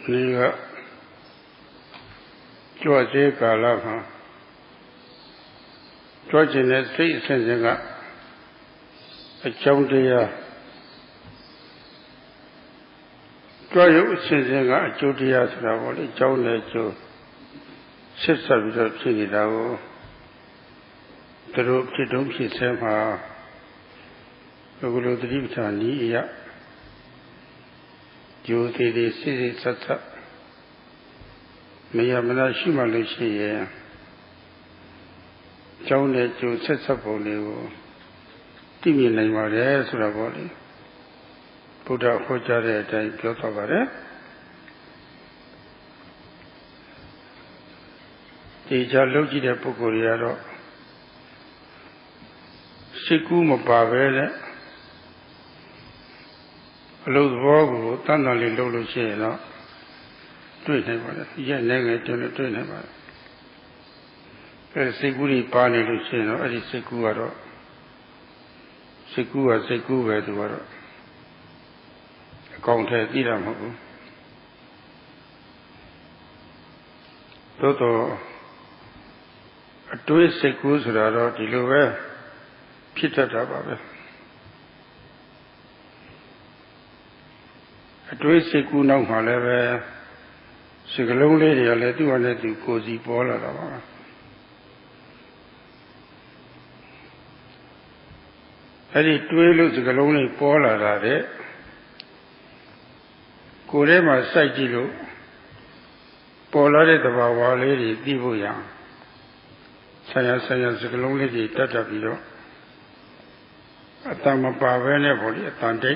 Niga George Galava George in the street sending up a Chowdia George sending up a Judia travel, a Jonah Joe, sister with a Chinidago, the rope to do she somehow. The Guru Drivtani, ya. You did the city sat up. May have not Shimalushi. Jonah to set up only. Timmy name of the air to the body. Put out Hojare and Piotr. The Jalogi de Pocoriado Sikuma Pavele. Lord Vogu, Tanali Lolo Sheno, yet negative to never. Seguri Pani Luceno, Adi Secuaro Secua Secua Duaro. Countess Idamabu Toto a twist Secus Raro, Diluve, Peter Tababe. A twist Secu now, however, Sigalong lady, I let you let you cozy Paula. I did 12 Sigalong Paula, Kurema Sajilu Paula de Bawa lady, Dibuya Saya Sigalong lady, Tatapio Atama Pavene body, a Tante.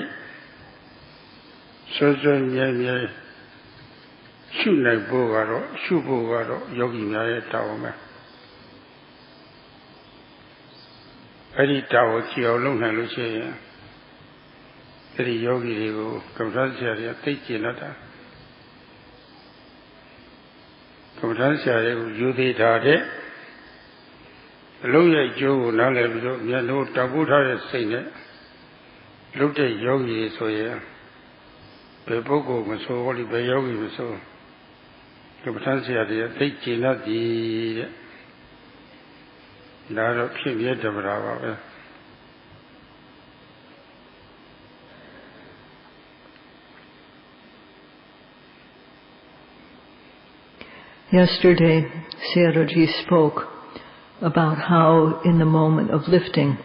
Surgeon Yay shoot like Bogaro, shoe Bogaro, Yogi Maya Tower. Eddie Tower, Kio Long and Lucia. Eddie Yogi, Constantia, take Genata. Constantia, you did Hade. Loya Joe, Nala, no Tabuta saying it. Looked at Yogi, so yeah. Boko was so holy by Yogi was so. Constantia, take Genati. Nara came yet of Rava. Yesterday, Sayadawgyi spoke about how in the moment of lifting,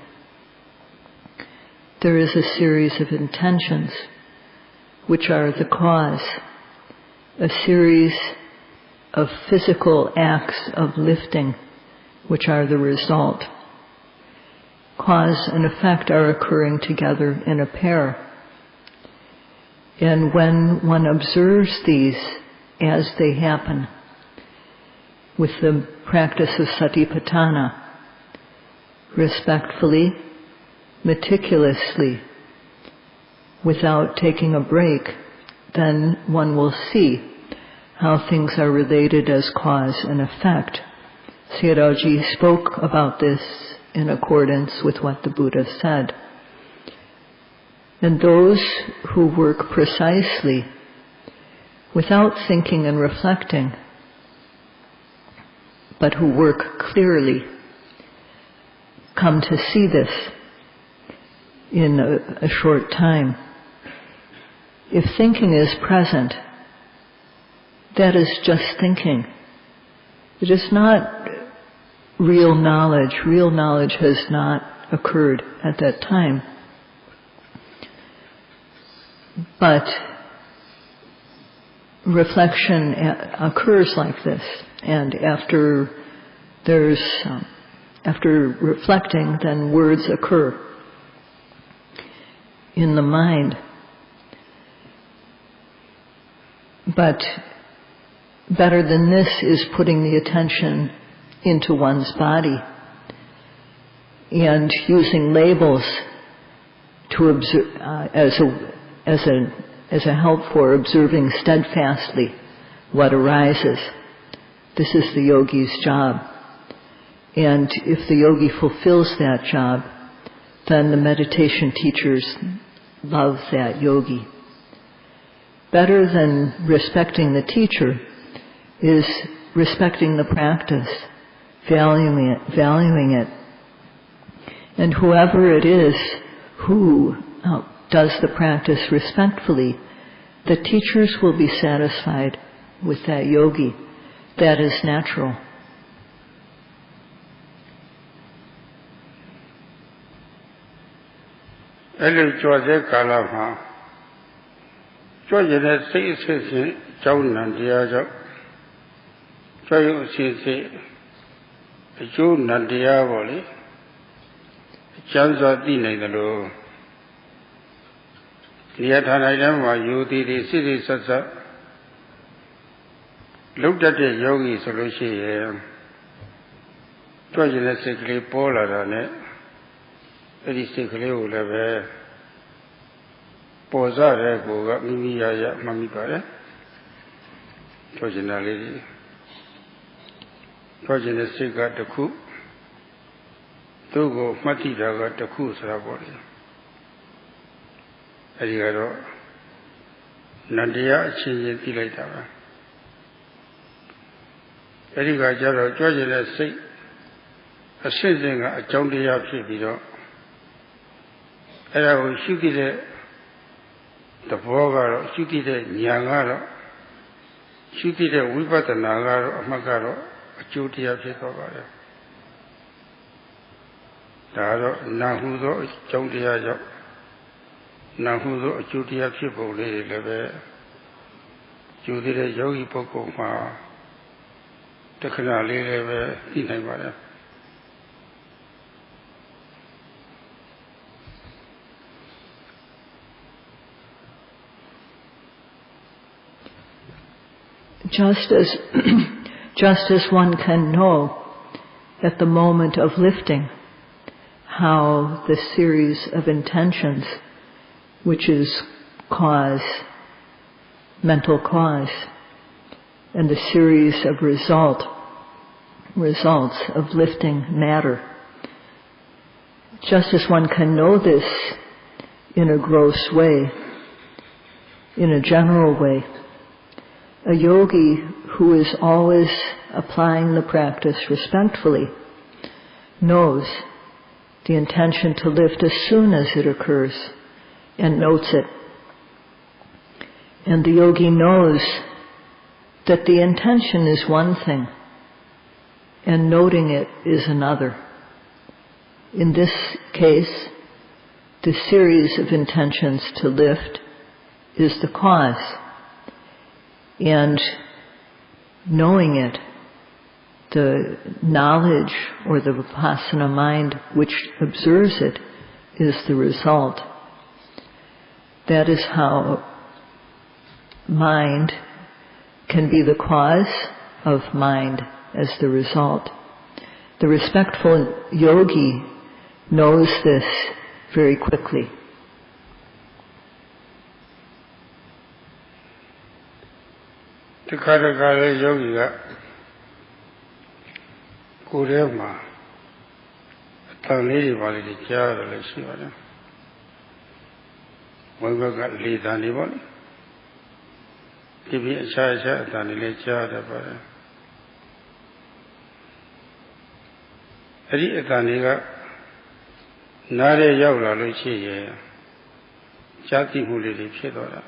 there is a series of intentions which are the cause, a series of physical acts of lifting which are the result. Cause and effect are occurring together in a pair. And when one observes these as they happen, with the practice of satipatthana, respectfully, meticulously, without taking a break, then one will see how things are related as cause and effect. Sayadawgyi spoke about this in accordance with what the Buddha said. And those who work precisely, without thinking and reflecting, but who work clearly, come to see this in a short time. If thinking is present, that is just thinking. It is not real knowledge. Real knowledge has not occurred at that time. But reflection occurs like this, and after reflecting, then words occur in the mind. But better than this is putting the attention into one's body and using labels to observe as a help for observing steadfastly what arises. This is the yogi's job. And if the yogi fulfills that job, then the meditation teachers love that yogi. better than respecting the teacher is respecting the practice, valuing it. And whoever it is who does the practice respectfully, the teachers will be satisfied with that yogi. That is natural. Elu Jose Kalama Georgia says Joan and Diajo Joy says June and Diavoli Janza Dine the Low Yatanaidama Yudi the city Sasa looked at the yogi solution Georgia sickly polar on it. It is sickly level Posa Goga Mimia Mamipare Georgian lady Georgian Sika the cook Togo Matida got the coos body. Adigaro Nadia changes the later. Adigajaro Georgian say a sensing a Jondia Pibido. And I will shoot it the Bogaro, shoot it Nyangaro, shoot it a Wibat and Nagaro, Magaro, a Jutia Picovaro. Daro, Nahudo, Jondia, Nahudo, Jutia Pipo, Lady Leve, Judy Yogi Poco, the Canal Leve, Dinamara. Just as one can know at the moment of lifting how the series of intentions, which is cause, mental cause, and the series of results of lifting matter, just as one can know this in a gross way, in a general way, a yogi who is always applying the practice respectfully knows the intention to lift as soon as it occurs and notes it. And the yogi knows that the intention is one thing and noting it is another. In this case, the series of intentions to lift is the cause. And knowing it, the knowledge or the vipassana mind which observes it is the result. That is how mind can be the cause of mind as the result. The respectful yogi knows this very quickly. The Karakara Yogi Kurema Tanili Valley Jara Leshivana. When we got lead anyone, give me a charge Tanili Jara. Eri Taniga Nare Yoga Lucia Jati Huli Pidora.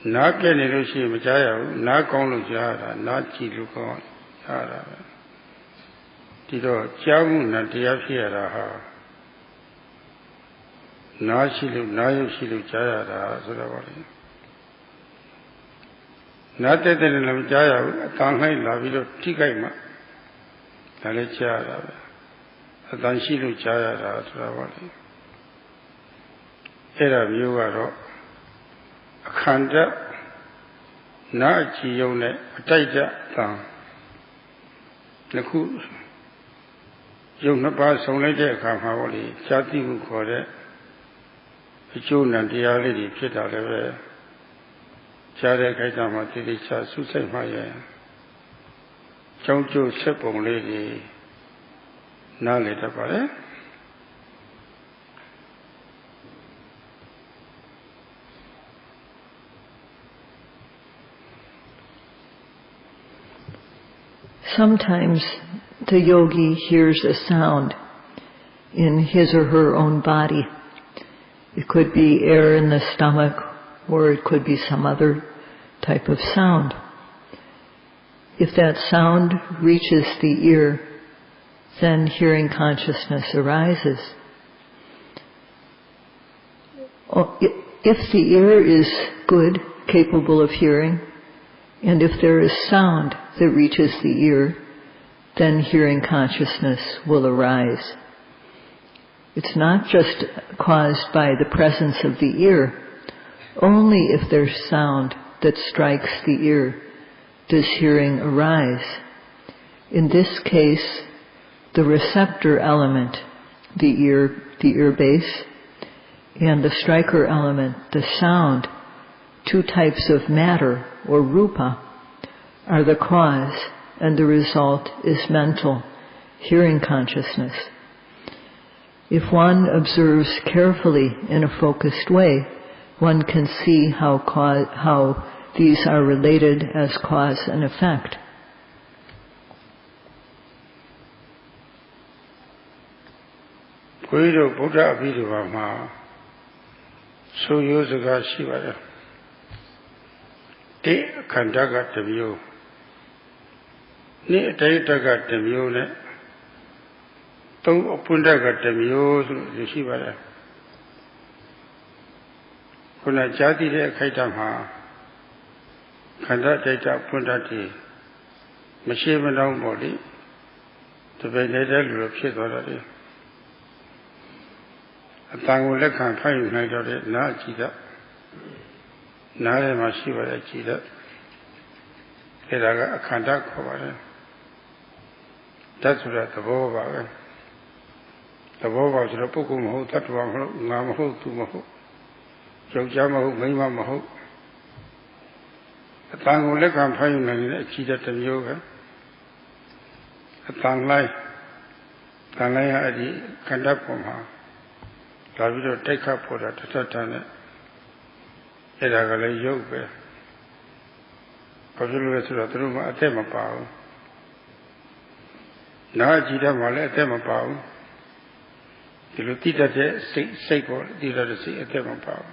Not getting Lucy Majaya, not going to Jara, not Chiluko Jara. Tido Jamun and Diafiera. Nashilu, Nayushilu Jara, Sodavali. Not that in Lamjaya, Tanghai Lavido Tigaima, Nalechara, Atanshilu Jara, Sodavali. Era Yugaro. Khanda na chiyone ataita tang naku yong napa song lai de akha ma bo le jati mu khaw de achou nan taya lai de phit ta le be ja de khaita ma ti cha su sai ma ye chong chou set pong lai de na le ta pa le Sometimes the yogi hears a sound in his or her own body. It could be air in the stomach, or it could be some other type of sound. If that sound reaches the ear, then hearing consciousness arises. If the ear is good, capable of hearing, and if there is sound that reaches the ear, then hearing consciousness will arise. It's not just caused by the presence of the ear. Only if there's sound that strikes the ear does hearing arise. In this case, the receptor element, the ear base, and the striker element, the sound, two types of matter, or rupa, are the cause, and the result is mental, hearing consciousness. If one observes carefully in a focused way, one can see how these are related as cause and effect. Panditabhivamsa, so yosaga shivara. Te kandaga temyo. Ni taitaga temyo ne. Tong opundaga temyo shivara. Kuna jati de kaitama. Kanda taita pundati. Mashimanong body. To be netted of shit. A tango can find night of it, not cheetah. Nare Mashiva cheetah. It a conduct over it. That's what the Boba. The Boba is the Pukum, Tatuam, Namaho, Tumaho, Jojamaho, Mimamaho. A tango can find a cheetah to yoga. A tang life. Tanaya Adi conduct from her. Davido take up for that Tatana. Edagale yoga. Possibly to the room at them about. Now Jida Male at them about. The Lutita Sako did at the at them about.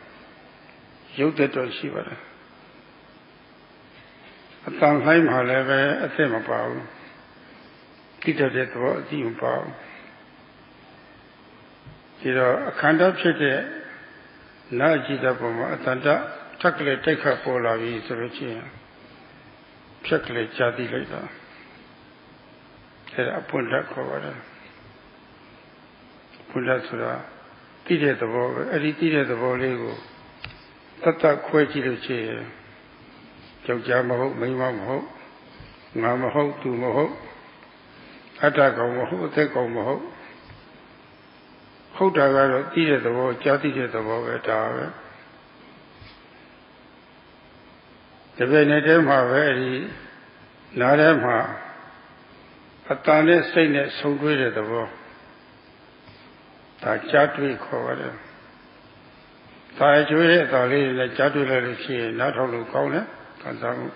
Yoga to Shiva. A time, however, at them about. Tita de the about. A kind of shit, Najida Boma, Tanda, chocolate take her for la vie, Savachia. Chocolate jadi later. Said a punta cover. Punta Sura, Tida the ball, Editida the Bolego, Tata Quachi the chair, Jojamaho, Mimamaho, Mamaho, Tumaho, Atako, take Omaho. Hotaga, Tida the ball, Jati the ball at our. The Venetem are very Nadama. A tane saying that so great at the ball. That Jatwi covered. Tajuet, the lady that Jatwi, not only Kona, Kansamu.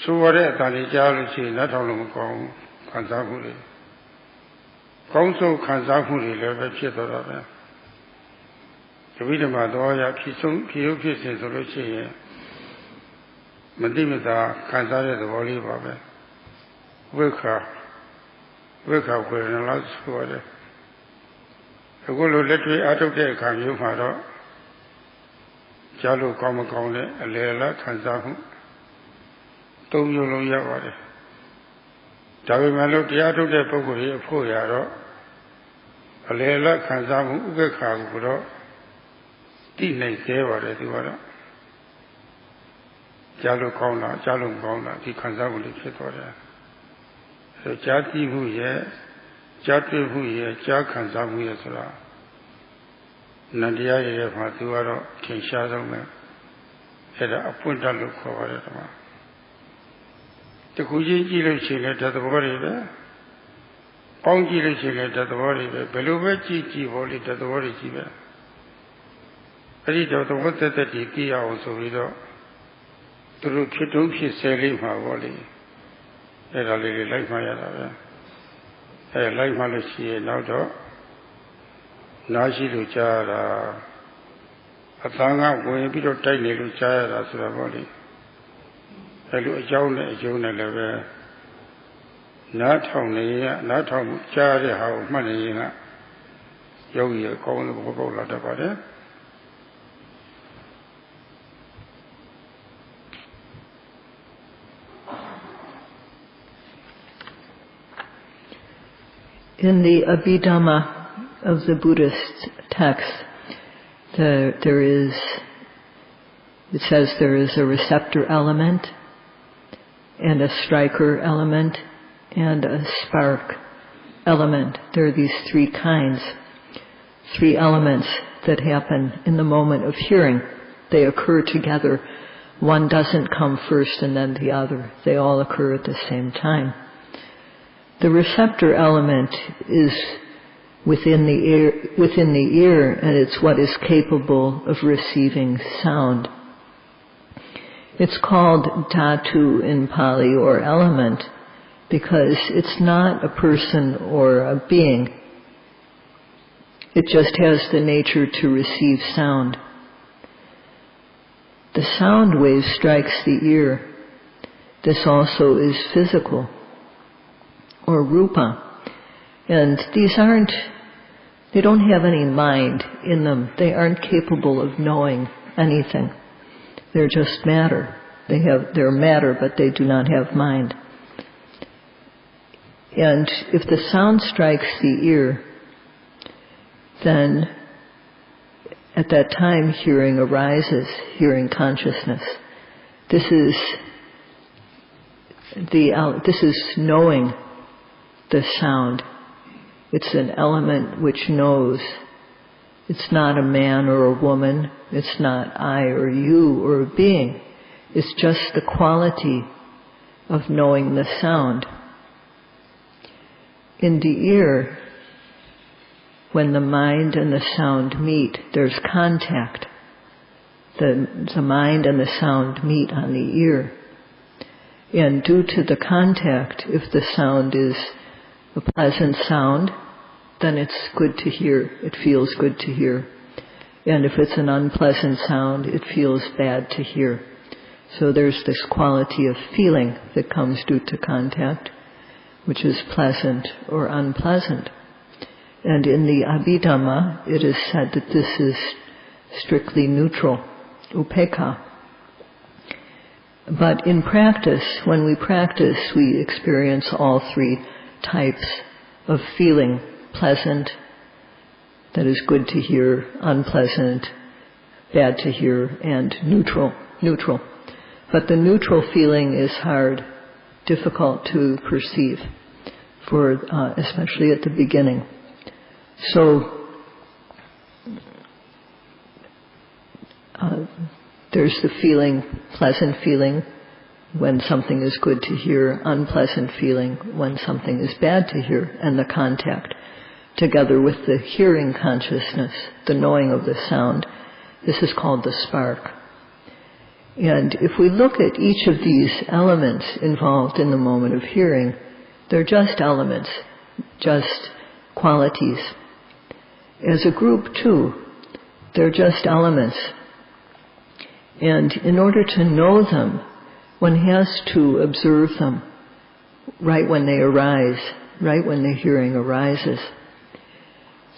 So what at Tani not only Kong, Kansamu. Council Kansamu, level Pietro. The Vidama Doya, Pisum, Piopis in Solution. Mandimita, Kansare, the Valley Baba. Wake up when a large water. The Gulu literally out of there can you find Jalu Kamakone, a Lela, Kansamu. Tom Yolo Yavare. Davimalo, the out of the Poguri, Poyaro. A Lela, Kansamu, Ubeka, Guru. Tina Keva, the water. Jalu Kauna, the Kansamu, the Ketora. So Jati who ye, Jati who ye, Jakansamu Yasura. Nadia Matuaro, King Shazam, had a punta look over it. The Kuji Chile at the body, Pongi Chile at the body, Beluva Chi Voli at the body. I did the water that the Tia also widow. Through Kitum, she selling her volley. အဲ့ဒါလေးတွေလိုက်မှရတာပဲအဲ့လိုက်မှလို့ရှိရင်နောက်တော့နားရှိလို့ကြားရတာအသံကဝင်ပြီးတော့တိုက်နေလို့ကြားရတာဆိုတာပေါ့လေအဲ့လိုအကြောင်းနဲ့အကျိုးနဲ့လည်းပဲနားထောင်နေရနားထောင်ကြားတဲ့ဟာကိုမှတ်နေရင်ကယောဂီအကောင်းဆုံးဘောပေါက်လာတတ်ပါတယ်In the Abhidhamma of the Buddhist text, it says there is a receptor element and a striker element and a spark element. There are these three kinds, three elements that happen in the moment of hearing. They occur together. One doesn't come first and then the other. They all occur at the same time. The receptor element is within the ear, and it's what is capable of receiving sound. It's called dhatu in Pali, or element, because it's not a person or a being. It just has the nature to receive sound. The sound wave strikes the ear. This also is physical, or rupa. And they don't have any mind in them. They aren't capable of knowing anything. They're just matter. They're matter, but they do not have mind. And if the sound strikes the ear, then at that time hearing arises, hearing consciousness. This is knowing the sound. It's an element which knows. It's not a man or a woman. It's not I or you or a being. It's just the quality of knowing the sound. In the ear, when the mind and the sound meet, there's contact. The mind and the sound meet on the ear. And due to the contact, if the sound is a pleasant sound, then it's good to hear. It feels good to hear. And if it's an unpleasant sound, it feels bad to hear. So there's this quality of feeling that comes due to contact, which is pleasant or unpleasant. And in the Abhidhamma, it is said that this is strictly neutral, upekkha. But in practice, when we practice, we experience all three types of feeling: pleasant, that is good to hear; unpleasant, bad to hear; and neutral. But the neutral feeling is hard, difficult to perceive, especially at the beginning. So there's the feeling, pleasant feeling when something is good to hear, unpleasant feeling when something is bad to hear, and the contact together with the hearing consciousness, the knowing of the sound. This is called the spark. And if we look at each of these elements involved in the moment of hearing, they're just elements, just qualities. As a group too, they're just elements. And in order to know them, one has to observe them right when they arise, right when the hearing arises.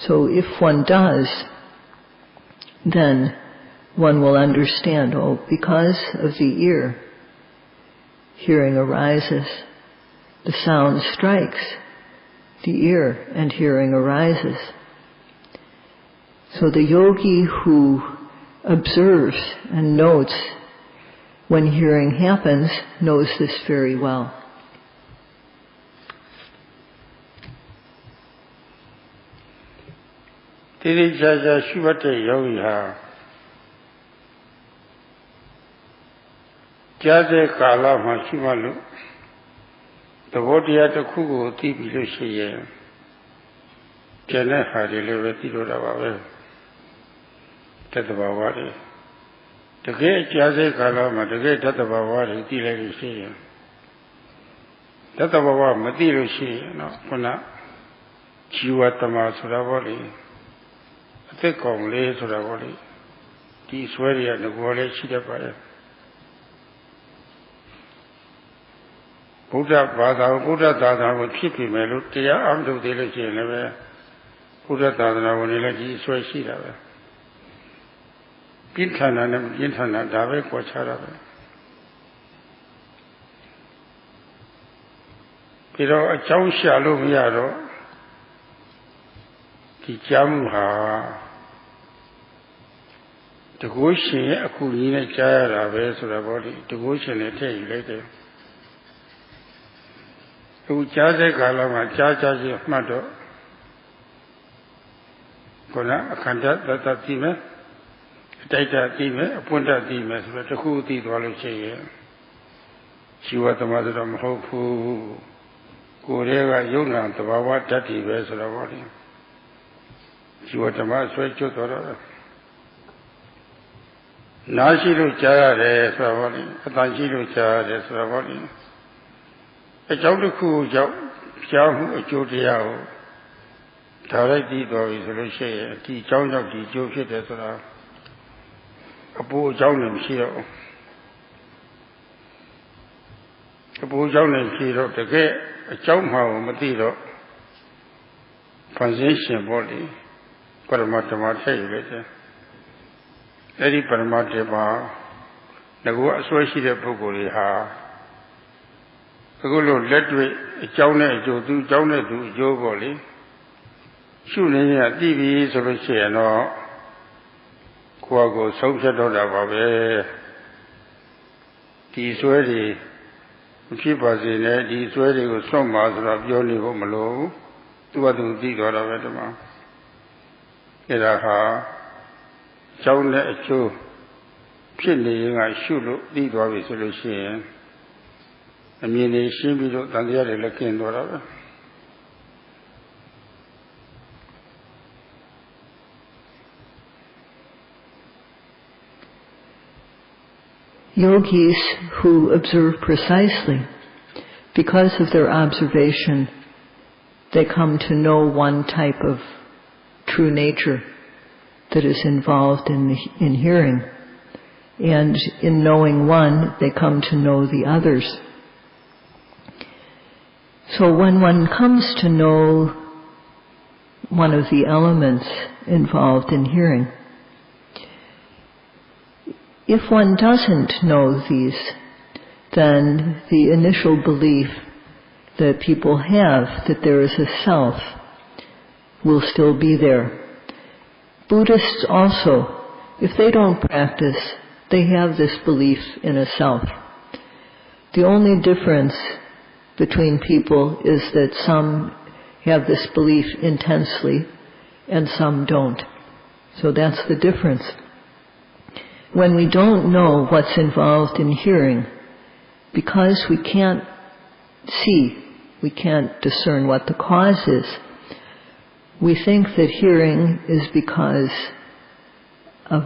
So if one does, then one will understand, because of the ear, hearing arises. The sound strikes the ear and hearing arises. So the yogi who observes and notes when hearing happens knows this very well. Jade kala ma shimalu the bodiya to kugo tibi lo shiye jane hari le ve tiro da ba be tataba wa de tege jade kala ma tege tataba wa de ti le lo shiye That about material she, no, Puna, Chiwatama Suravoli, a thick on lay Suravoli, the sweaty and the Wale Chidapaya. Buddha Bada, Buddha Dada would keep him a look, they are armed with the legend, Buddha Dada when he let you swear she have. Gintana and Gintana, Dave, Quachara. Pero a chow shallow miaro, the jamha, the ocean, a coolina jara, vessel body, the ocean, a tail later. To Jaja Galama, Jaja Mato, Gona, a candidate that a team, a data team, a punta team, but the who did Wallace. She was the mother of Hopu. Kurega Yuna, the Bawa Tati vessel of body. She was a master to Torah. Nashiru Jara, Patanjiru Jara, Savali. A Jauku Jamu, Judiao, Tarati Doris, Lucia, the John of the Joseph, a poor John Shiro. A poor John Shiro, the gate. A Chomha Matiro Transition body Paramatama later. Eddie Paramatama Nagu associated Puguri Ha Agolo Ledway, a Jona to Jona to Joe Bolly. Shooting at TV Soluciano Quago Social Babe. These were the keep us in it, these were the some master of Johnny Homolo, to what do the God of Edema. Iraha, Jona Chu, Pinning, I should look the God of Solution. I mean, they seem to look than the other looking whatever. Yogis who observe precisely, because of their observation, they come to know one type of true nature that is involved in hearing. And in knowing one, they come to know the others. So when one comes to know one of the elements involved in hearing, if one doesn't know these, then the initial belief that people have that there is a self will still be there. Buddhists also, if they don't practice, they have this belief in a self. The only difference between people is that some have this belief intensely and some don't. So that's the difference. When we don't know what's involved in hearing, because we can't see, we can't discern what the cause is, we think that hearing is because of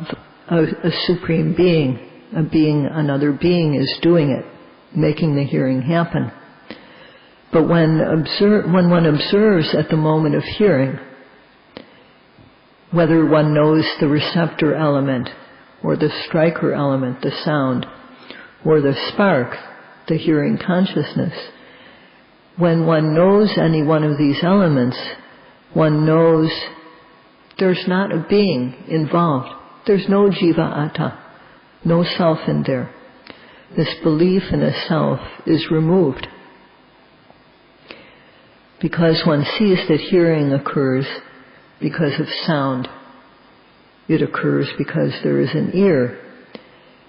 a supreme being, another being is doing it, making the hearing happen. But when one observes at the moment of hearing, whether one knows the receptor element, or the striker element, the sound, or the spark, the hearing consciousness, when one knows any one of these elements, one knows there's not a being involved. There's no jiva atta, no self in there. This belief in a self is removed. Because one sees that hearing occurs because of sound. It occurs because there is an ear.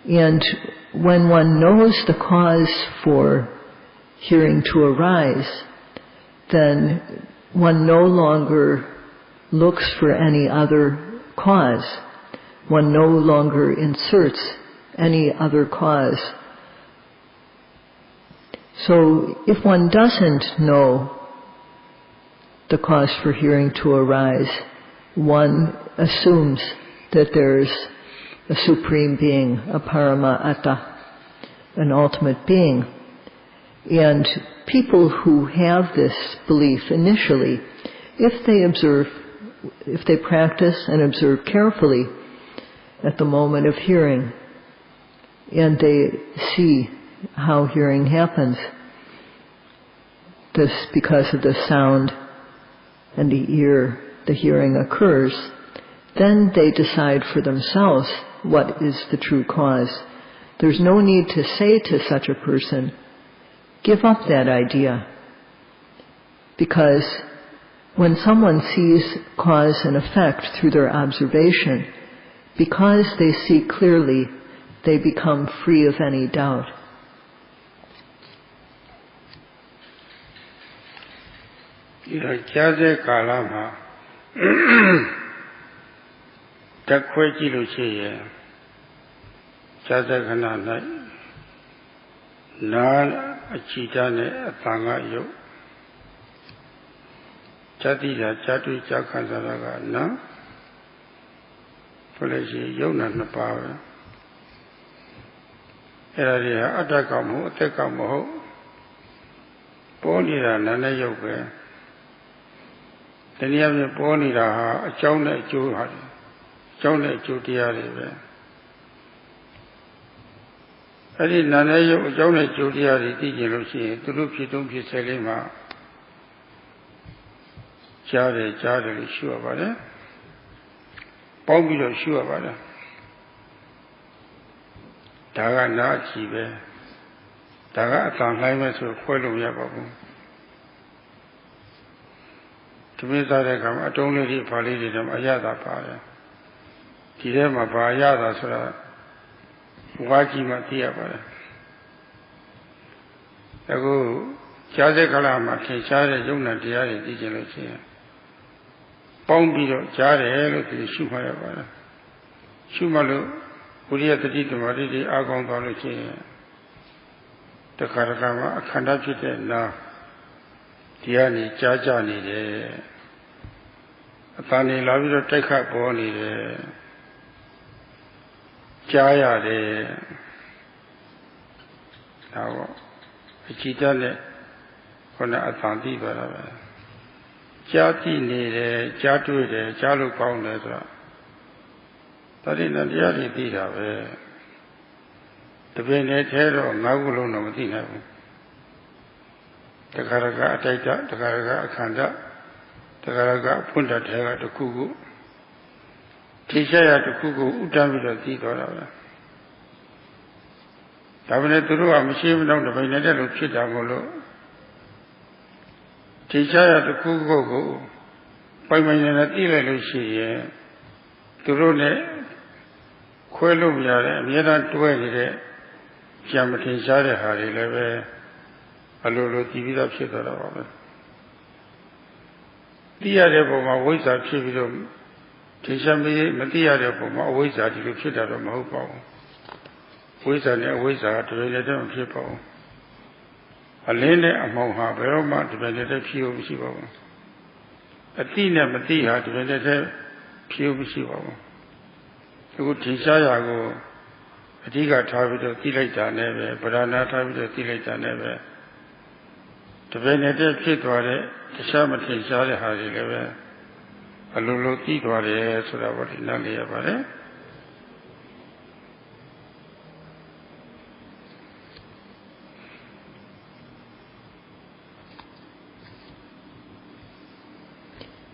And when one knows the cause for hearing to arise, then one no longer looks for any other cause. One no longer inserts any other cause. So if one doesn't know the cause for hearing to arise, one assumes that there's a supreme being, a parama atta, an ultimate being. And people who have this belief initially, if they practice and observe carefully at the moment of hearing, and they see how hearing happens, this because of the sound and the ear, the hearing occurs, then they decide for themselves what is the true cause. There's no need to say to such a person, give up that idea. Because when someone sees cause and effect through their observation, because they see clearly, they become free of any doubt.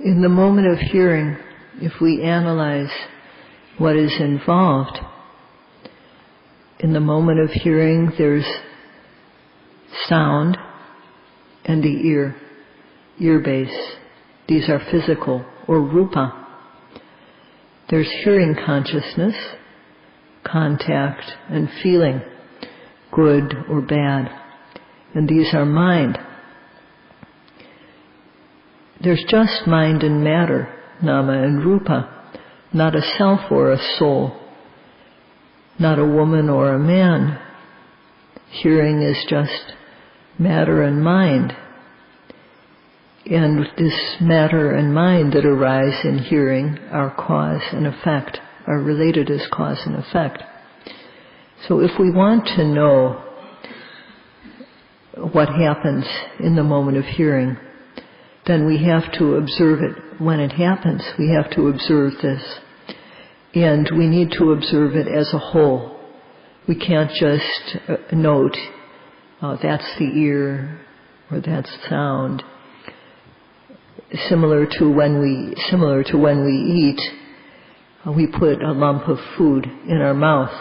In the moment of hearing, if we analyze what is involved, in the moment of hearing there's sound and the ear base. These are physical, or rupa. There's hearing consciousness, contact and feeling, good or bad, and these are mind. There's just mind and matter, nama and rupa, not a self or a soul, not a woman or a man. Hearing is just matter and mind. And this matter and mind that arise in hearing are cause and effect, are related as cause and effect. So if we want to know what happens in the moment of hearing, then we have to observe it when it happens. We have to observe this. And we need to observe it as a whole. We can't just note, that's the ear, or that's sound. Similar to when we eat, we put a lump of food in our mouth.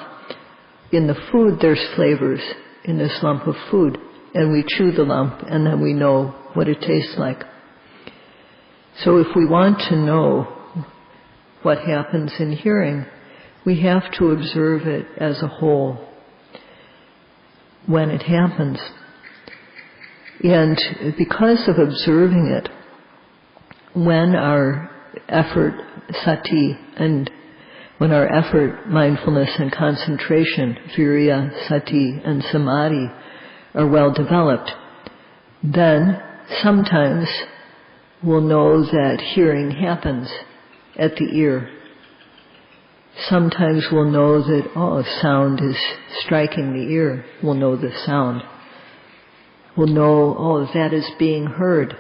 In the food there's flavors in this lump of food, and we chew the lump and then we know what it tastes like. So if we want to know what happens in hearing, we have to observe it as a whole when it happens. And because of observing it, when our effort, sati, and when our effort, mindfulness and concentration, virya, sati, and samadhi, are well developed, then sometimes we'll know that hearing happens at the ear. Sometimes we'll know that, sound is striking the ear. We'll know the sound. We'll know, that is being heard.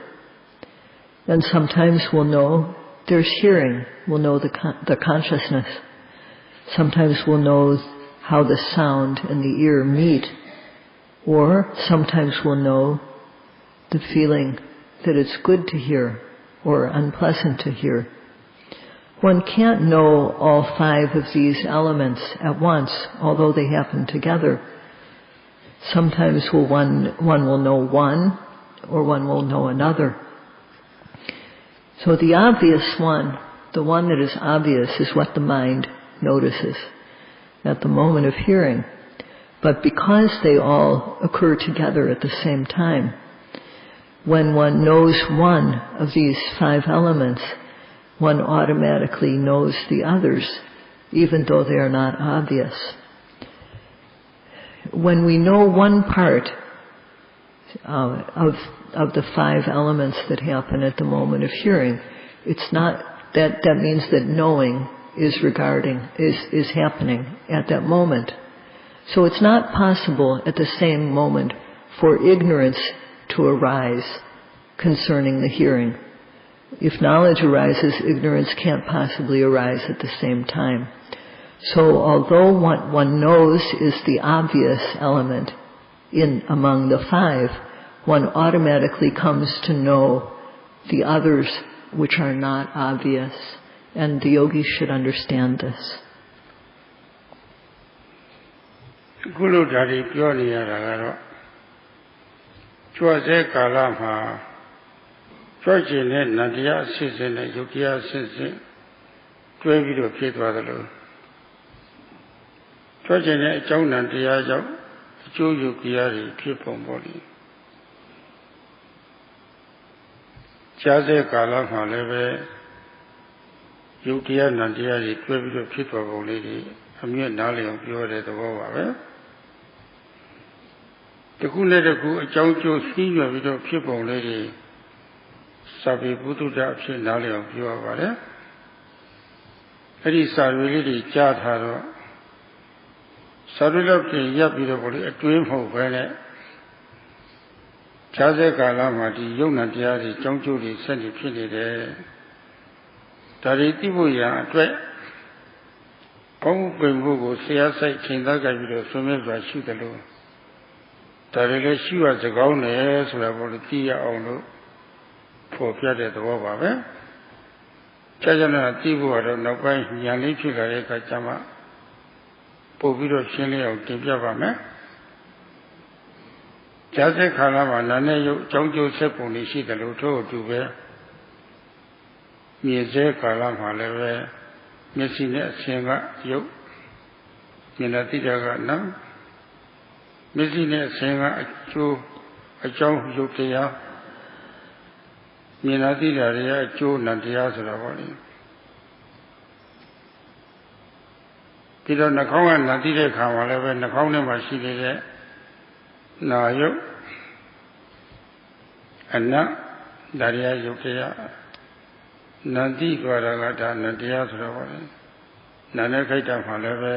And sometimes we'll know there's hearing. We'll know the consciousness. Sometimes we'll know how the sound and the ear meet. Or sometimes we'll know the feeling that it's good to hear or unpleasant to hear. One can't know all 5 of these elements at once, although they happen together. Sometimes one will know one, or one will know another. So the obvious one, the one that is obvious, is what the mind notices at the moment of hearing. But because they all occur together at the same time, when one knows one of these 5 elements, one automatically knows the others, even though they are not obvious. When we know one part of the 5 elements that happen at the moment of hearing, it's not that means that knowing is happening at that moment. So it's not possible at the same moment for ignorance to arise concerning the hearing. If knowledge arises, ignorance can't possibly arise at the same time. So although what one knows is the obvious element among the 5, one automatically comes to know the others which are not obvious, and the yogis should understand this. အခုလိုဓာတ်ပြောနေရတာကတော့ကြွစေကာလမှာကြွကျင်တဲ့နန္တရားအစစ်စစ်နဲ့ယုတ်တရားအစစ်စစ်တွဲပြီးတော့ဖြစ်သွားသလိုကြွကျင်တဲ့အကြောင်းနန္တရားကြောင့်အကျိုးယုတ်တရားတွေဖြစ်ပုံပေါ်တယ်ကြားစေကာလမှာလည်းပဲယုတ်တရားနန္တရားတွေတွဲပြီးတော့ဖြစ်သွားပုံလေးတွေအမြတ်နားလည်အောင်ပြောတဲ့သဘောပါပဲတခုနဲ့တခုအကြောင်းကျိုးစီးရွယ်ပြီးတော့ဖြစ်ပုံလေးတွေစာပေဘုဒ္ဓအဖြစ်နားလည်အောင်ပြောရပါတယ်အဲ့ဒီစာရွေးလေးတွေကြားထားတော့စာရွေးလောက်ပြင်ရပ်ပြီးတော့ဘုရားအတွင်းမဟုတ်ပဲနဲ့ခြားစေကာလမှာဒီယုံနာတရားတွေကြောင်းကျိုးတွေဆက်နေဖြစ်နေတယ်ဒါတွေသိဖို့ရအတွက်ကောင်းပင်မှုကိုဆရာဆိုင်ချိန်သားကြပြီးတော့ဆွေးနွေးစွာရှိတယ်လို့ဒါတွေလည်းရှိရစကောင်းတယ်ဆိုတာကိုသိရအောင်လို့ဖော်ပြတဲ့သဘောပါပဲကြာကြာနာသိဖို့ကတော့နောက်ပိုင်းဉာဏ်လေးဖြစ်လာတဲ့အခါကျမှပို့ပြီးတော့ရှင်းလင်းအောင်တင်ပြပါမယ်ကြာစေခါလာမှာနာနဲ့ရုပ်အကြောင်းကျိုးဆက်ပုံတွေရှိတယ်လို့ထို့အတူပဲမြင်စေခါလာမှာလည်းပဲမျက်စိနဲ့အရှင်ကရုပ်မြင်တဲ့တိတာကနာမျက်စိနဲ့အရှင်ကအကျိုးအကြောင်းရုပ်တရားမြင်တဲ့တိတာတွေရဲ့အကျိုးနံတရားဆိုတာပေါ့လေပြီးတော့နှာခေါင်းကနာတိတဲ့ခါမှာလည်းပဲနှာခေါင်းထဲမှာရှိနေတဲ့နာယုတ်အနတ်ဒါရယုတ်တရားနန္တိသွားတာကဒါနတရားဆိုတော့ပါလေနာနဲ့ခိုက်တာမှလည်းပဲ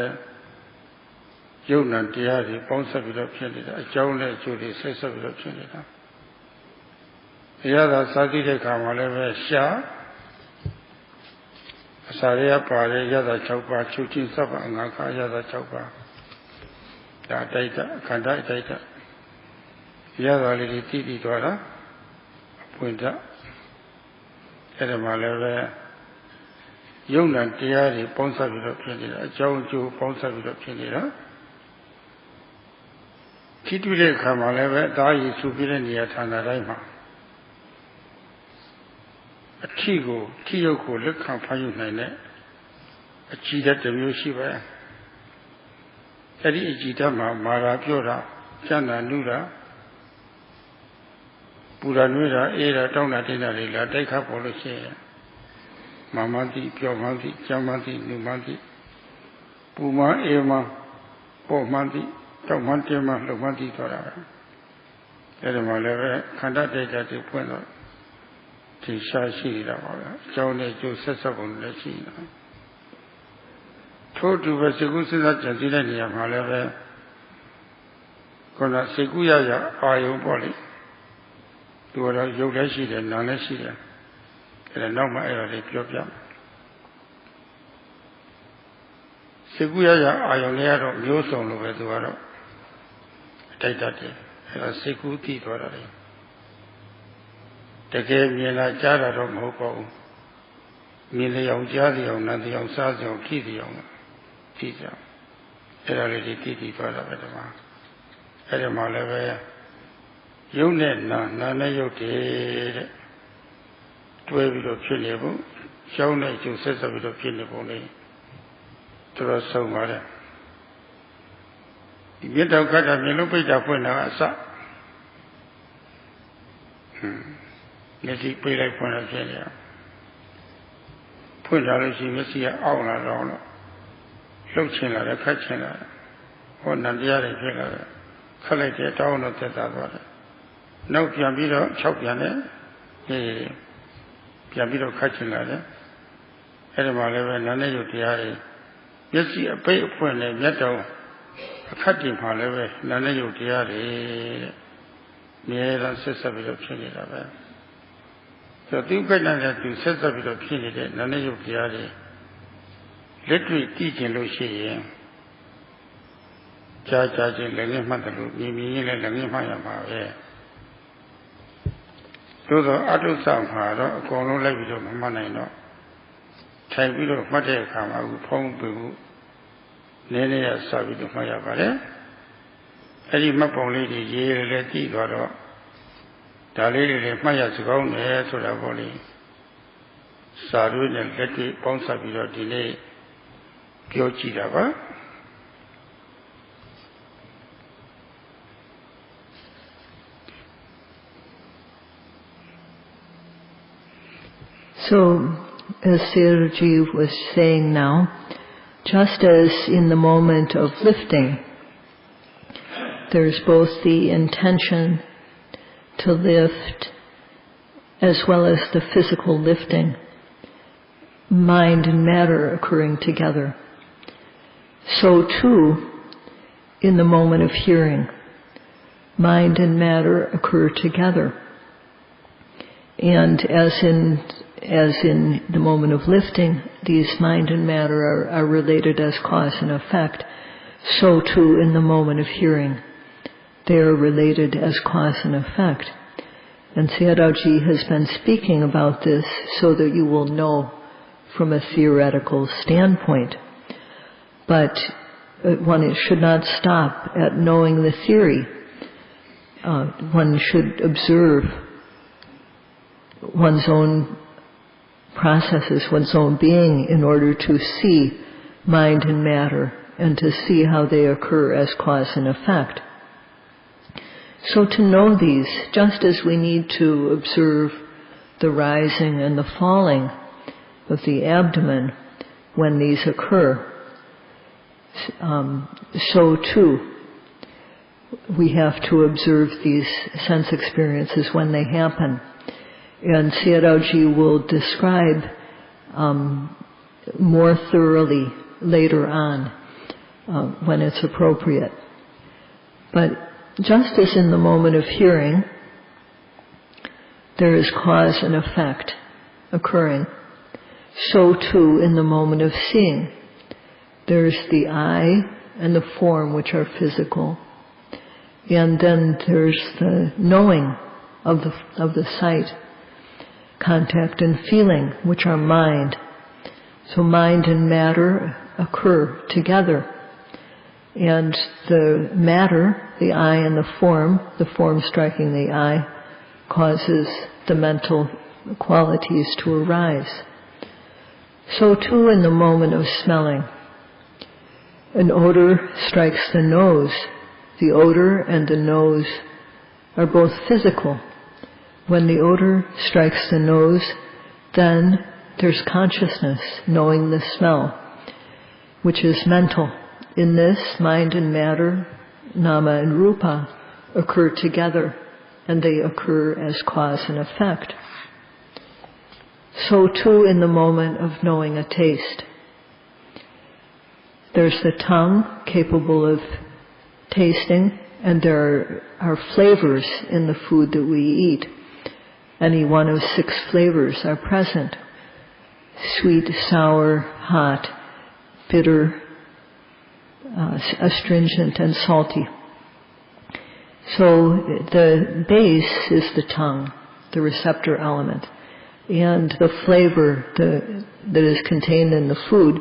ယုံနာတရားတွေပေါင်းစပ်ပြီးတော့ဖြစ်နေတာအကြောင်းနဲ့အကျိုးတွေဆက်ဆက်ပြီးတော့ဖြစ်နေတာအရသာစာသိတဲ့ခါမှာလည်းပဲရှားအစာရပါတယ်ရသာ6ပါးချုပ်ချင်းစပ်ပါငါးခါရသာ6ပါးဒါအတိုက်တခန္ဓာအတိုက်တရသာလေးတွေတည်သွားတာအပွင့်တအဲ့ဒါမှလည်းပဲယုံနာတရားတွေပေါင်းစပ်ပြီးတော့ဖြစ်နေတာအကြောင်းအကျိုးပေါင်းစပ်ပြီးတော့ဖြစ်နေတာထိတွေ့တဲ့အခါမှာလည်းပဲအသားရည်စုပြတဲ့နေရာဌာနတိုင်းမှာအထီကိုထိရုပ်ကိုလက်ခံဖမ်းယူနိုင်တဲ့အကြည်ဓာတ်တစ်မျိုးရှိပါအဲ့ဒီအကြည်ဓာတ်မှာမာရာပြောတာကျန်တာနုတာပူရာနွေးတာအေးတာတောင်းတာတင်းတာတွေလာတိုက်ခတ်ပေါ်လို့ရှိရင်မာမတိပြောမှတိကြမ်းမှတိနုမှတိပူမအေးမပေါ်မှတိတောက်မှတင်းမှလှုပ်မှတိသွားတာပဲအဲ့ဒီမှာလည်းပဲခန္ဓာတိုက်တာတွေဖွင့်တော့ဒီရှားရှိနေတာပါပဲအကြောင်းနဲ့ကျိုးဆက်ဆက်ပုံလည်းရှိနေတာထို့တူပဲစေကုစဉ်းစားကြံစည်တဲ့နေရာမှာလည်းပဲခုနစေကုရရအာယုံပေါ့လေသူကတော့ရုပ်လည်းရှိတယ်နာမ်လည်းရှိတယ်အဲ့ဒါနောက်မှအဲ့ဒါလေးပြောပြမယ်စေကုရရအာယုံလည်းကတော့မျိုးစုံလိုပဲသူကတော့အတိုက်တတ်တယ်အဲ့ဒါစေကုသိသွားတာလေတကယ်မြင်လာကြားတာတော့မဟုတ်ပါဘူးမြင်လျောင်ကြားလျောင်နားလျောင်စားလျောင်ကြည့်လျောင်ကြည့်ကြအဲ့ဒါလေးတည်သွားတာပဲဒီမှာအဲ့ဒီမှာလည်းပဲယုံနဲ့နာနဲ့ယုတ်တယ်တဲ့တွဲပြီးတော့ဖြစ်နေဖို့ရှောင်းနဲ့ကျုပ်ဆက်ဆက်ပြီးတော့ဖြစ်နေပုံလေးတော်တော်ဆုံးပါတယ်ဒီမြတ်တော်ခတ်တာမျိုးလုံးပိတ်တာဖွင့်တာအစမျက်စိပိတ်လိုက်ဖွင့်လိုက်ဖြစ်နေဖွင့်လာလို့ရှိရင်မျက်စိကအောင့်လာတော့လှုပ်ချင်လာတယ်ခတ်ချင်လာတယ်ဟောနံတရားတွေဖြစ်လာတယ်ခတ်လိုက်တဲ့တောင်းတော့သက်သာသွားတယ်နောက်ပြန်ပြီးတော့6ပြန်တယ်ပြန်ပြီးတော့ခတ်ချင်လာတယ်အဲ့ဒီမှာလည်းပဲနာနဲ့ရုပ်တရားတွေမျက်စိအပိတ်အဖွင့်နဲ့မျက်တော်အခတ်တင်မှာလည်းပဲနာနဲ့ရုပ်တရားတွေတဲ့မြဲတမ်းဆက်ဆက်ပြီးတော့ဖြစ်နေတာပဲဆိုသူကိစ္စနဲ့သူဆက်ဆက်ပြီးတော့ဖြစ်နေတဲ့နာနဲ့ရုပ်တရားတွေလက်တွေ့ကြည့်ကျင်လို့ရှိရင်ကြားချင်းလည်းငင်းမှတ်တယ်လို့မြင်ရင်လည်းလည်းငင်းမှတ်ရမှာပဲသို့သောအတုဆမှာတော့အကုန်လုံးလိုက်ပြီးတော့မမှတ်နိုင်တော့ထိုင်ပြီးတော့မှတ်တဲ့အခါမှာအခုဖုံးပြီးနည်းနည်းရစပြီးတော့မှတ်ရပါတယ်အဲ့ဒီမှတ်ပုံလေးတွေရေးရလည်းကြည့်သွားတော့ဒါလေးတွေမှတ်ရစကောင်းတယ်ဆိုတာပေါ့လေစာရွေးနဲ့လက်တွေ့ပေါင်းစပ်ပြီးတော့ဒီနေ့ပြောကြည့်တာပါSo, as Sayadawgyi was saying now, just as in the moment of lifting, there's both the intention to lift as well as the physical lifting, mind and matter occurring together. So too, in the moment of hearing, mind and matter occur together. And as in the moment of lifting, these mind and matter are related as cause and effect, so too in the moment of hearing, they are related as cause and effect. And Sayadawgyi has been speaking about this so that you will know from a theoretical standpoint. But one should not stop at knowing the theory. One should observe one's own processes, one's own being, in order to see mind and matter and to see how they occur as cause and effect. So to know these, just as we need to observe the rising and the falling of the abdomen when these occur, so too we have to observe these sense experiences when they happen. And Sayadawgyi will describe more thoroughly later on when it's appropriate. But just as in the moment of hearing, there is cause and effect occurring, so too in the moment of seeing. There's the eye and the form, which are physical, and then there's the knowing of the sight, contact and feeling, which are mind. So mind and matter occur together. And the matter, the eye and the form striking the eye, causes the mental qualities to arise. So too in the moment of smelling. An odor strikes the nose. The odor and the nose are both physical. When the odor strikes the nose, then there's consciousness, knowing the smell, which is mental. In this, mind and matter, nama and rupa, occur together, and they occur as cause and effect. So too in the moment of knowing a taste. There's the tongue, capable of tasting, and there are flavors in the food that we eat. Any one of 6 flavors are present: sweet, sour, hot, bitter, astringent, and salty. So the base is the tongue, the receptor element, and the flavor that is contained in the food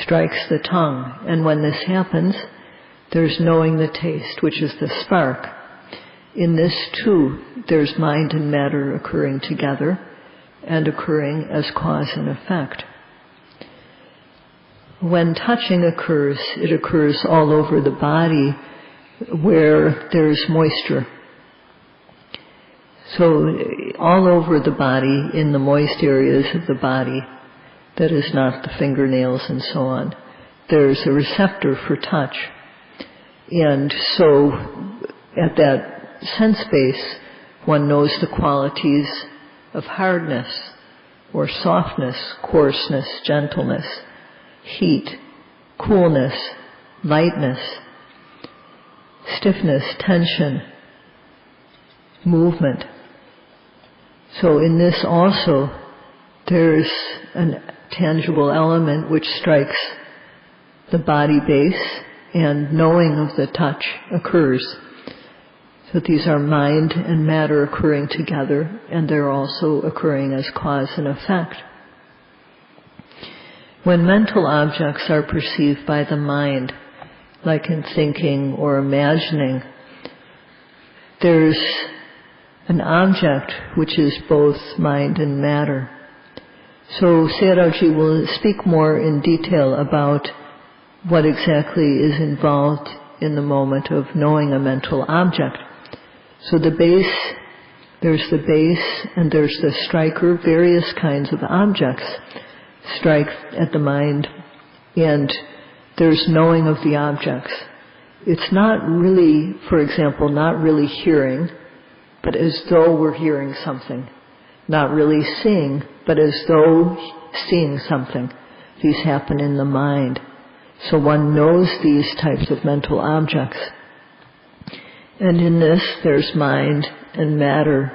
strikes the tongue. And when this happens, there's knowing the taste, which is the spark. In this too, there's mind and matter occurring together and occurring as cause and effect. When touching occurs, it occurs all over the body where there's moisture. So all over the body, in the moist areas of the body, that is not the fingernails and so on, there's a receptor for touch. And so at that sense base, one knows the qualities of hardness or softness, coarseness, gentleness, heat, coolness, lightness, stiffness, tension, movement. So in this also, there's a tangible element which strikes the body base, and knowing of the touch occurs. So these are mind and matter occurring together, and they're also occurring as cause and effect. When mental objects are perceived by the mind, like in thinking or imagining, there's an object which is both mind and matter. So Sayadawgyi will speak more in detail about what exactly is involved in the moment of knowing a mental object. So the base, there's the base and there's the striker. Various kinds of objects strike at the mind, and there's knowing of the objects. It's not really, for example, not really hearing, but as though we're hearing something. Not really seeing, but as though seeing something. These happen in the mind. So one knows these types of mental objects. And in this, there's mind and matter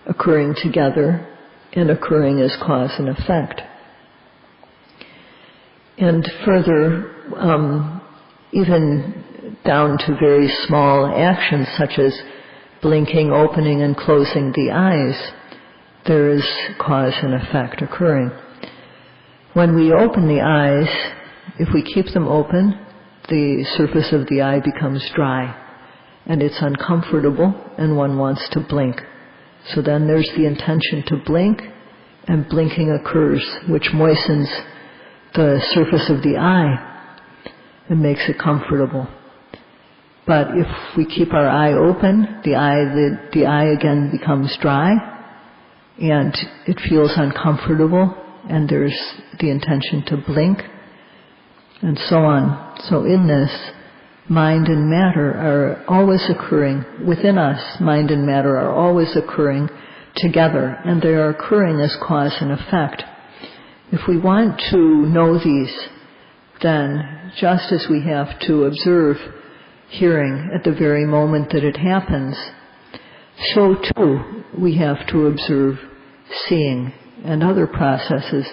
occurring together and occurring as cause and effect. And further, even down to very small actions such as blinking, opening, and closing the eyes, there is cause and effect occurring. When we open the eyes, if we keep them open, the surface of the eye becomes dry, and it's uncomfortable, and one wants to blink. So then there's the intention to blink, and blinking occurs, which moistens the surface of the eye and makes it comfortable. But if we keep our eye open, the eye again becomes dry, and it feels uncomfortable, and there's the intention to blink, and so on. So in this, mind and matter are always occurring within us. Mind and matter are always occurring together, and they are occurring as cause and effect. If we want to know these then just as we have to observe hearing at the very moment that it happens, so too we have to observe seeing and other processes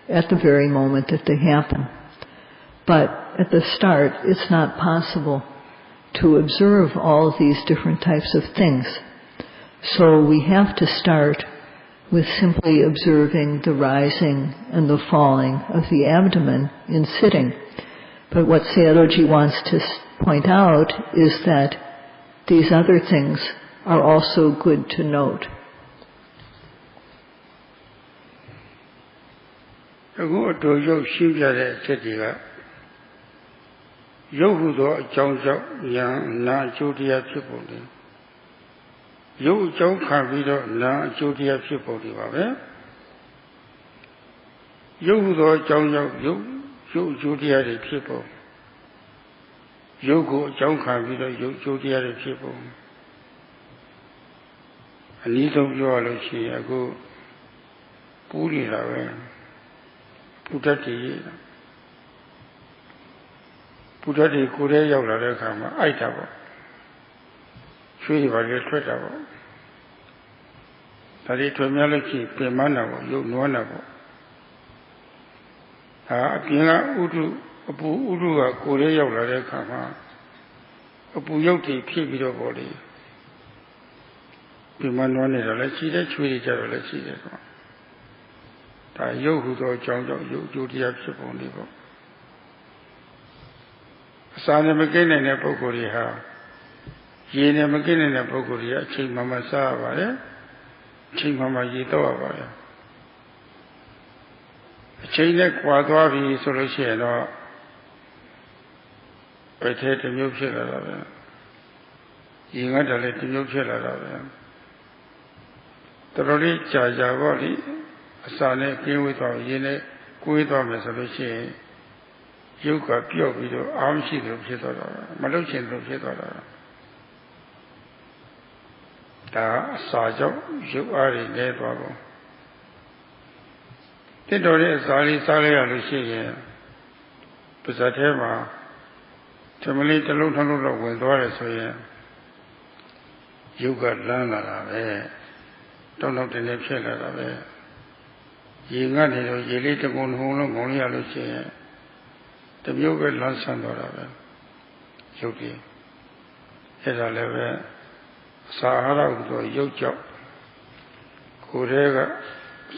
at the very moment that they happen. But at the start, it's not possible to observe all of these different types of things. So we have to start with simply observing the rising and the falling of the abdomen in sitting. But what Sayadawgyi wants to point out is that these other things are also good to note. အခုအတူရုပ်ရှင်းပြတဲ့အချက်တွေကရုပ်ဟုသောအကြောင်းကြောင့်ဉာဏ်နာအကျိုးတရားဖြစ်ပုံတွေရုပ်အကြောင်းခံပြီးတော့နာအကျိုးတရားဖြစ်ပုံတွေပါပဲရုပ်ဟုသောအကြောင်းကြောင့်ရုပ်အကျိုးတရားတွေဖြစ်ပုံရုပ်ကိုအကြောင်းခံပြီးတော့ရုပ်အကျိုးတရားတွေဖြစ်ပုံအနည်းဆုံးပြောရလို့ရှိရင်အခုပူးနေတာပဲပူတတ်တယ်ကိုယ်ထဲရောက်လာတဲ့အခါမှာအိုက်တာပေါ့ရွှေတွေပါလေထွက်တာပေါ့ဒါတွေထွက်များလို့ရှိရင်ပြင်မနာပေါ့ရုပ်နွမ်းတာပေါ့အပြင်ကအပူဥဒုကကိုယ်ထဲရောက်လာတဲ့အခါမှာအပူရုပ်တွေဖြစ်ပြီးတော့ပေါ့လေပြင်မနွမ်းနေတာလည်းရှိတယ်ချွေးတွေကြတော့လည်းရှိတယ်ပေါ့ဒါရုပ်ဟူသောအကြောင်းကြောင့်ရုပ်အကျိုးတရားဖြစ်ပုံတွေပေါ့အစာနဲ့မကင်းနိုင်တဲ့ပုဂ္ဂိုလ်တွေဟာရေနဲ့မကင်းနိုင်တဲ့ပုဂ္ဂိုလ်တွေကအချိန်မှမှစားရပါတယ်အချိန်မှမှရေတော့ရပါတယ်အချိန်နဲ့ကွာသွားပြီဆိုလို့ရှိရင်တော့ပဲထဲတစ်မျိုးဖြစ်လာတာပဲရေငတ်တယ်လည်းတစ်မျိုးဖြစ်လာတာပဲတော်တော်လေးကြာပေါ့လေအစာနဲ့ကင်းဝေးသွားရေနဲ့ကိုွေးသွားမယ်ဆိုလို့ရှိရင်ရုပ်ကပြော့ပြီးတော့အာမရှိတယ်ဖြစ်သွားတာမလုတ်ချင်တယ်ဖြစ်သွားတာဒါအစာကြောင့်ရုပ်အားတွေလဲသွားပုံတိတော်တဲ့အစာလေးစားလိုက်ရလို့ရှိရင်ပါးစပ်ထဲမှာဓမ္မလေးတစ်လုံးတစ်လုံးတော့ဝင်သွားတယ်ဆိုရင်ရုပ်ကလန်းလာတာပဲတောက်တင်နေဖြစ်လာတာပဲရေငတ်နေတော့ရေလေးတစ်ကုန်လုံးငုံလိုက်ရလို့ရှိရင်တမျိုးပဲလန်းဆန်းသွားတာပဲရုပ်ကြီးအဲ့ဒါလည်းပဲစာအာဟာရဟူသောရုပ်ကြောင့်ကိုယ်တည်းက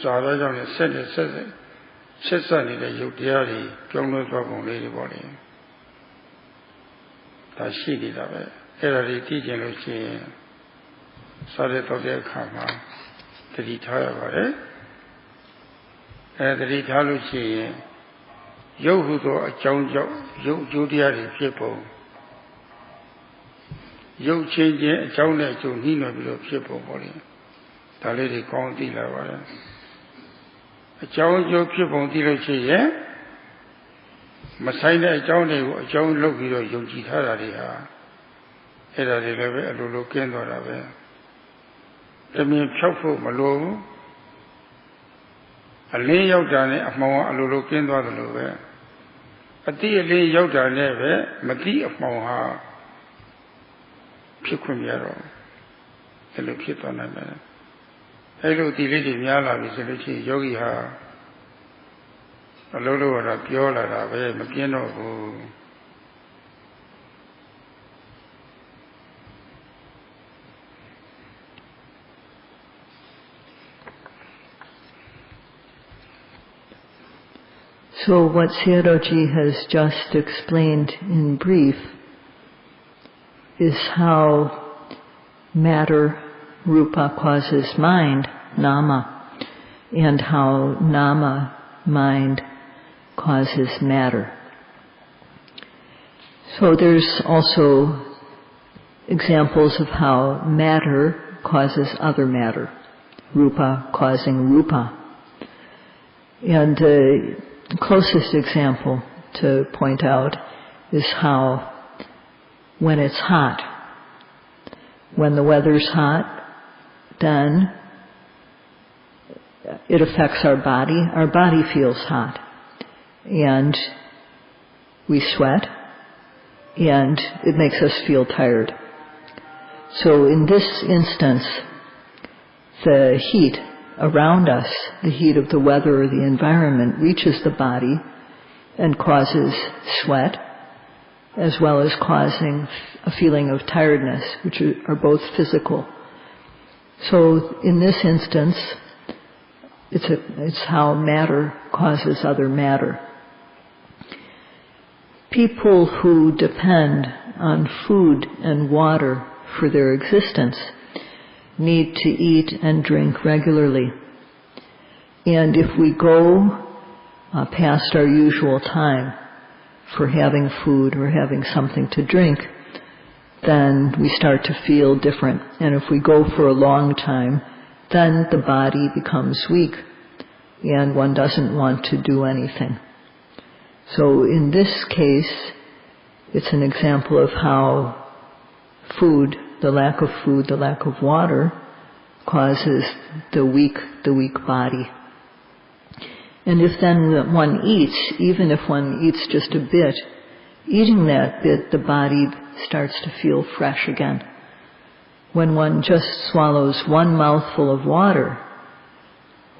စာရကြောင့်လည်းဆက်ဆက်နေတဲ့ရုပ်တရားတွေကြောင်းလို့သွားပုံလေးတွေပေါ့လေဒါရှိနေတာပဲအဲ့ဒါတွေသိကျင်လို့ရှိရင်စားတဲ့တော့တဲ့အခါမှာသတိထားရပါတယ်သတိထားလို့ရှိရင်ရုပ်ဟုသောအကြောင်းကြောင့်ရုပ်အကျိုးတရားတွေဖြစ်ပုံရုပ်ချင်းချင်းအကြောင်းနဲ့အကျိုးနှီးနှောပြီးတော့ဖြစ်ပုံပေါ့လေဒါလေးတွေကောင်းသိလာပါတယ်အကြောင်းအကျိုးဖြစ်ပုံသိလို့ရှိရင်မဆိုင်တဲ့အကြောင်းတွေကိုအကြောင်းလုပ်ပြီးတော့ယုံကြည်ထားတာတွေဟာအဲ့ဒါတွေလည်းပဲအလိုလိုကင်းသွားတာပဲတမင်ဖြောက်ဖို့မလိုဘူးအလင်းရောက်တာနဲ့အမှောင်အလိုလိုကင်းသွားတယ်လို့ပဲအတိအလင်းရောက်တာနဲ့ပဲမတိအမှောင်ဟာဖြစ်ခွင့်ရတော့အဲ့လိုဖြစ်သွားနိုင်တယ်အဲ့လိုဒီလေးတွေများလာပြီဆိုလို့ရှိရင်ယောဂီဟာအလုံးလုံးကတော့ပြောလာတာပဲမပြင်းတော့ဘူး So what Sayadawgyi has just explained in brief is how matter, rupa, causes mind, nama, and how nama, mind, causes matter. So there's also examples of how matter causes other matter, rupa causing rupa. And the closest example to point out is how when it's hot, when the weather's hot, then it affects our body feels hot. And we sweat, and it makes us feel tired. So in this instance, the heat around us, the heat of the weather or the environment, reaches the body and causes sweat, as well as causing a feeling of tiredness, which are both physical. So in this instance, it's how matter causes other matter. People who depend on food and water for their existence need to eat and drink regularly. And if we go past our usual time for having food or having something to drink, then we start to feel different. And if we go for a long time, then the body becomes weak and one doesn't want to do anything. So in this case, it's an example of how food, the lack of water, causes the weak body. And if then one eats, even if one eats just a bit, eating that bit, the body starts to feel fresh again. When one just swallows one mouthful of water,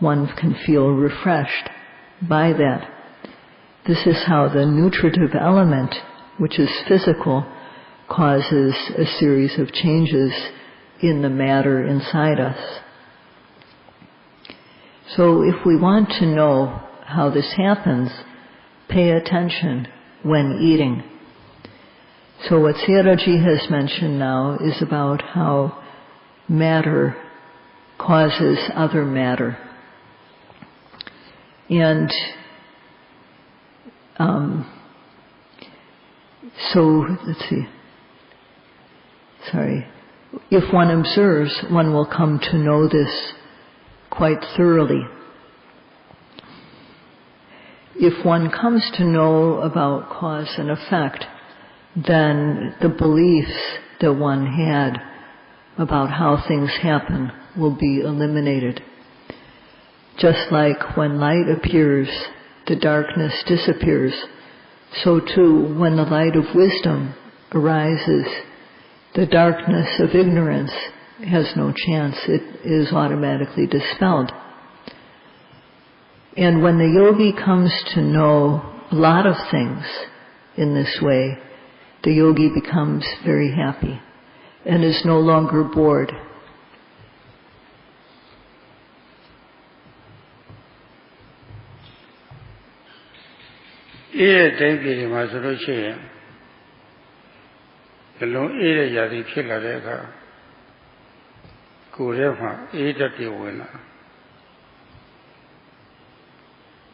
one can feel refreshed by that. This is how the nutritive element, which is physical, causes a series of changes in the matter inside us. So if we want to know how this happens, pay attention when eating. So what Sayadawgyi has mentioned now is about how matter causes other matter. And so, let's see. If one observes, one will come to know this quite thoroughly. If one comes to know about cause and effect, then the beliefs that one had about how things happen will be eliminated. Just like when light appears, the darkness disappears, so too when the light of wisdom arises, the darkness of ignorance has no chance. It is automatically dispelled. And when the yogi comes to know a lot of things in this way, the yogi becomes very happy and is no longer bored.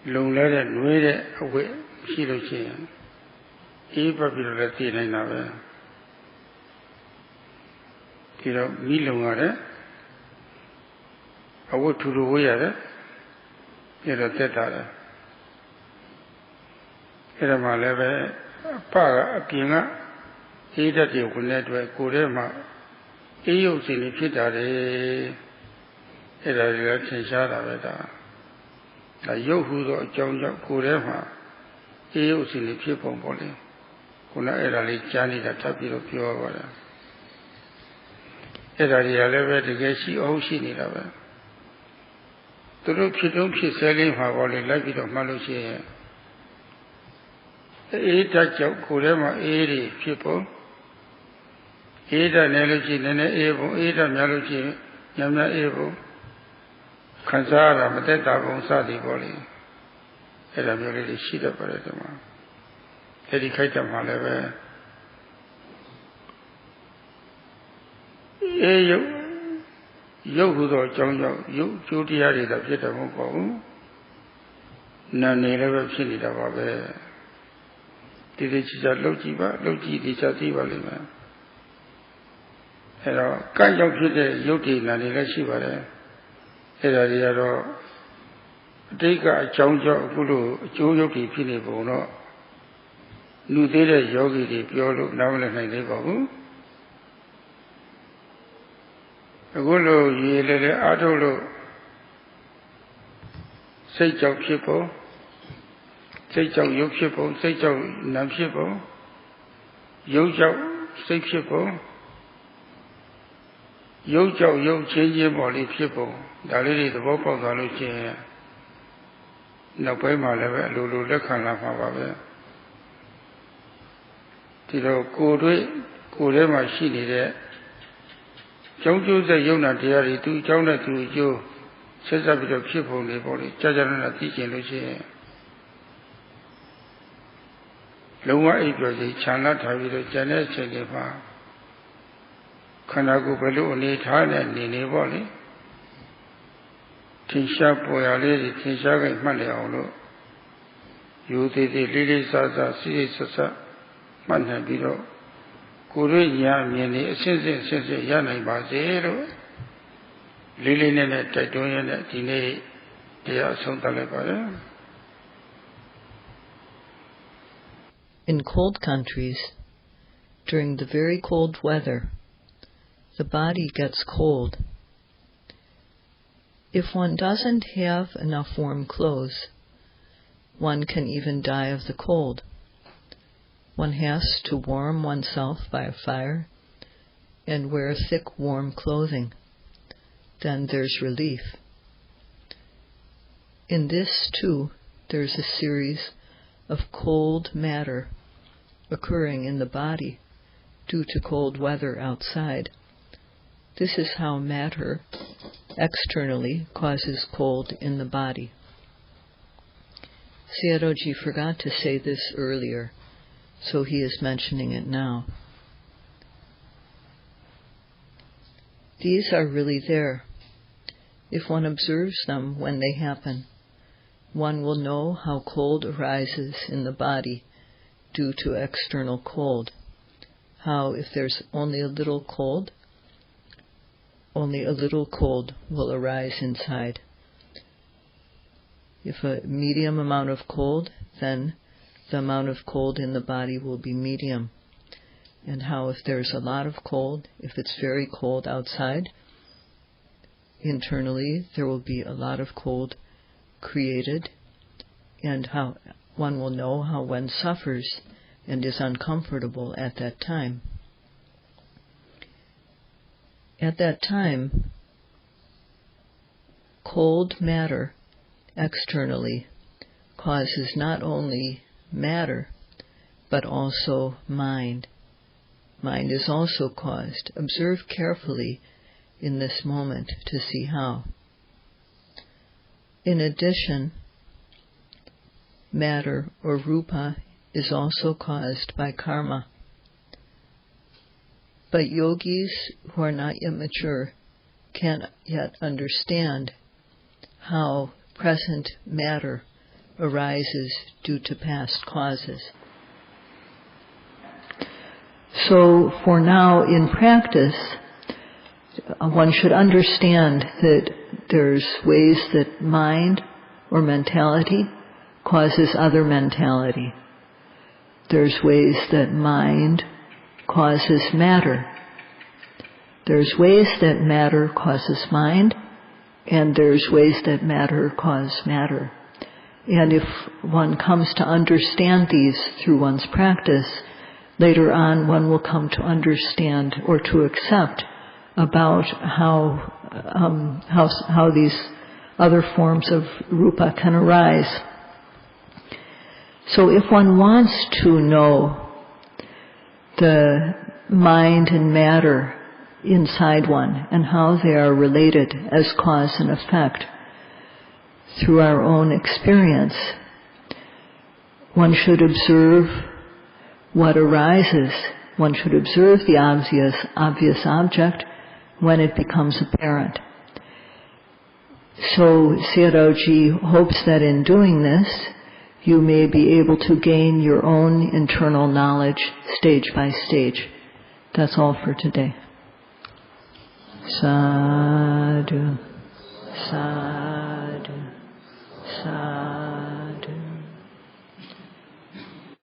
Long let it read it away, she don't see him. He probably let the nine of it. You know, me long at it. I would to the way at it. You know, that. You know, my level, Paga, a pinga, he that you will let me go there. My, he used in the pit at it. It has a shot of it. A young John Kurema, he used in the people body. Kuna erali Johnny that tapir of pure water. Erali elevated the gacy ocean in a the look she don't see selling her body like it of Malusia. Eight touch of Kurema 80 people. Eight analogy, Nene Evo, eight analogy, Yamna Evo. Kansara, Panditabhivamsa di boli. Era merely sheet of paradama. Dedicate them, however. Yogudo, John, you, Judy, the Peter Moko. None never seen it above there. Did it see that Logi, the Chativa Lima? Hello, can't you put the Yogi, Nani Shiva? Era take a Chonjo Guru, Joyoki Pinibono, Nudere Yogi, the Piolo, Navala Naibahu. A Gulu, Yele, Adolo, say Jok people, စိတ်ကြောင့်ရုပ်ဖြစ်ပုံစိတ်ကြောင့်နာမ်ဖြစ်ပုံရုပ်ကြောင့်စိတ်ဖြစ်ပုံရုပ်ကြောင့်ရုပ်ချင်းချင်းပေါ်လေးဖြစ်ပုံဒါလေးတွေသဘောပေါက်သွားလို့ရှိရင်နောက်ပိုင်းမှာလည်းပဲအလိုလိုလက်ခံလာမှာပါပဲဒီတော့ကိုယ်တွေ့ကိုယ်ထဲမှာရှိနေတဲ့ကြောင်းကျိုးတဲ့ယုံနာတရားတွေသူအကြောင်းနဲ့သူအကျိုးဆက်စပ်ပြီးတော့ဖြစ်ပုံတွေပေါ့လေကြာကြာနာသိကျင်လို့ရှိရင်လုံးဝအိပ်ပျော်စီခြံလတ်ထားပြီးတော့ကျန်တဲ့အချိန်တွေမှာခန္ဓာကိုယ်ဘယ်လိုအနေထားနဲ့နေပေါ့လေထင်ရှားပေါ်ရလေးတွေထင်ရှားကြမှတ်လျအောင်လို့ယူသေးသေးလေးလေးစားစားစိစိဆက်ဆက်မှတ်နိုင်ပြီးတော့ကိုယ်ရဲ့ဉာဏ်မြင်နေအစစ်စစ်စစ်စစ်ရနိုင်ပါစေလို့လေးလေးနဲ့တိုက်တွန်းရတဲ့ဒီနေ့တရားအဆုံးသတ်လိုက်ပါရစေ In cold countries, during the very cold weather, the body gets cold. If one doesn't have enough warm clothes, one can even die of the cold. One has to warm oneself by a fire and wear thick warm clothing. Then there's relief. In this too, there's a series of cold matter occurring in the body due to cold weather outside. This is how matter externally causes cold in the body. Sayadawgyi forgot to say this earlier, so he is mentioning it now. These are really there. If one observes them when they happen, one will know how cold arises in the body due to external cold. How if there's only a little cold will arise inside. If a medium amount of cold, then the amount of cold in the body will be medium. And how if there's a lot of cold, if it's very cold outside, internally there will be a lot of cold created, and how one will know how one suffers and is uncomfortable at that time. At that time, cold matter externally causes not only matter, but also mind. Mind is also caused. Observe carefully in this moment to see how. In addition, matter or rupa is also caused by karma. But yogis who are not yet mature can't yet understand how present matter arises due to past causes. So for now in practice, one should understand that there's ways that mind or mentality causes other mentality. There's ways that mind causes matter. There's ways that matter causes mind, and there's ways that matter cause matter. And if one comes to understand these through one's practice, later on one will come to understand or to accept about how these other forms of rupa can arise. So if one wants to know the mind and matter inside one and how they are related as cause and effect through our own experience, one should observe what arises. One should observe the obvious object when it becomes apparent. So Sayadawgyi hopes that in doing this, you may be able to gain your own internal knowledge stage by stage. That's all for today. Sadhu, sadhu, sadhu.